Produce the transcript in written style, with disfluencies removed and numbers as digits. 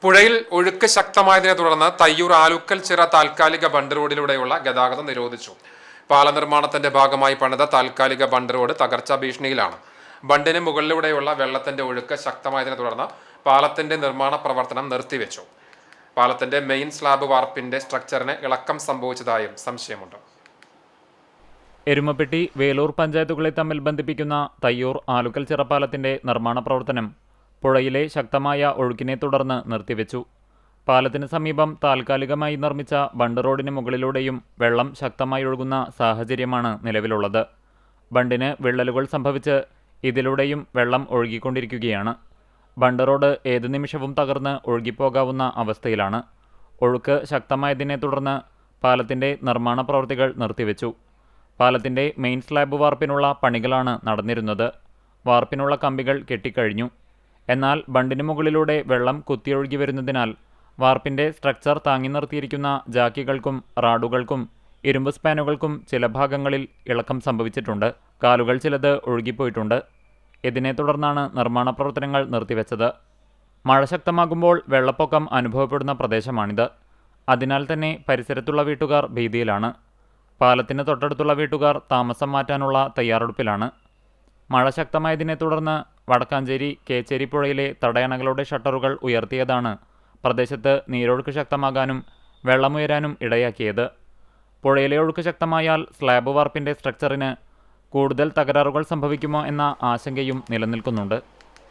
പുഴയിൽ ഒഴുക്ക് ശക്തമായതിനെ തുടർന്ന് തയ്യൂർ ആലുക്കൽ ചിറ താൽക്കാലിക ബണ്ട് റോഡിലൂടെയുള്ള ഗതാഗതം നിരോധിച്ചു. പാല നിർമ്മാണത്തിന്റെ ഭാഗമായി പണിത താൽക്കാലിക ബണ്ട് റോഡ് തകർച്ചാ ഭീഷണിയിലാണ്. ബണ്ടിന് മുകളിലൂടെയുള്ള വെള്ളത്തിന്റെ ഒഴുക്ക് ശക്തമായതിനെ തുടർന്ന് പാലത്തിന്റെ നിർമ്മാണ പ്രവർത്തനം നിർത്തിവെച്ചു. പാലത്തിന്റെ മെയിൻ സ്ലാബ് വാർപ്പിന്റെ സ്ട്രക്ചറിന് ഇളക്കം സംഭവിച്ചതായും സംശയമുണ്ട്. എരുമപ്പെട്ടി, വേലൂർ പഞ്ചായത്തുകളെ തമ്മിൽ ബന്ധിപ്പിക്കുന്ന തയ്യൂർ ആലുക്കൽ ചിറ പാലത്തിന്റെ നിർമ്മാണ പ്രവർത്തനം പുഴയിലെ ശക്തമായ ഒഴുക്കിനെ തുടർന്ന് നിർത്തിവെച്ചു. പാലത്തിന് സമീപം താൽക്കാലികമായി നിർമ്മിച്ച ബണ്ട് റോഡിന് മുകളിലൂടെയും വെള്ളം ശക്തമായി ഒഴുകുന്ന സാഹചര്യമാണ് നിലവിലുള്ളത്. ബണ്ടിന് വിള്ളലുകൾ സംഭവിച്ച് ഇതിലൂടെയും വെള്ളം ഒഴുകിക്കൊണ്ടിരിക്കുകയാണ്. ബണ്ട് റോഡ് ഏതു നിമിഷവും തകർന്ന് ഒഴുകിപ്പോകാവുന്ന അവസ്ഥയിലാണ്. ഒഴുക്ക് ശക്തമായതിനെ തുടർന്ന് പാലത്തിന്റെ നിർമ്മാണ പ്രവൃത്തികൾ നിർത്തിവെച്ചു. പാലത്തിന്റെ മെയിൻ സ്ലാബ് വാർപ്പിനുള്ള പണികളാണ് നടന്നിരുന്നത്. വാർപ്പിനുള്ള കമ്പികൾ കെട്ടിക്കഴിഞ്ഞു. എന്നാൽ ബണ്ടിന് മുകളിലൂടെ വെള്ളം കുത്തിയൊഴുകി വരുന്നതിനാൽ വാർപ്പിന്റെ സ്ട്രക്ചർ താങ്ങി നിർത്തിയിരിക്കുന്ന ജാക്കികൾക്കും റാഡുകൾക്കും ഇരുമ്പ് സ്പാനുകൾക്കും ചില ഭാഗങ്ങളിൽ ഇളക്കം സംഭവിച്ചിട്ടുണ്ട്. കാലുകൾ ചിലത് ഒഴുകിപ്പോയിട്ടുണ്ട്. ഇതിനെ തുടർന്നാണ് നിർമ്മാണ പ്രവർത്തനങ്ങൾ നിർത്തിവെച്ചത്. മഴ ശക്തമാകുമ്പോൾ വെള്ളപ്പൊക്കം അനുഭവപ്പെടുന്ന പ്രദേശമാണിത്. അതിനാൽ തന്നെ പരിസരത്തുള്ള വീട്ടുകാർ ഭീതിയിലാണ്. പാലത്തിന് തൊട്ടടുത്തുള്ള വീട്ടുകാർ താമസം മാറ്റാനുള്ള തയ്യാറെടുപ്പിലാണ്. മഴ ശക്തമായതിനെ തുടർന്ന് വടക്കാഞ്ചേരി കേച്ചേരി പുഴയിലെ തടയണകളുടെ ഷട്ടറുകൾ ഉയർത്തിയതാണ് പ്രദേശത്ത് നീരൊഴുക്ക് ശക്തമാകാനും വെള്ളമുയരാനും ഇടയാക്കിയത്. പുഴയിലെ ഒഴുക്ക് ശക്തമായാൽ സ്ലാബ് വാർപ്പിന്റെ സ്ട്രക്ചറിന് കൂടുതൽ തകരാറുകൾ സംഭവിക്കുമോ എന്ന ആശങ്കയും നിലനിൽക്കുന്നുണ്ട്.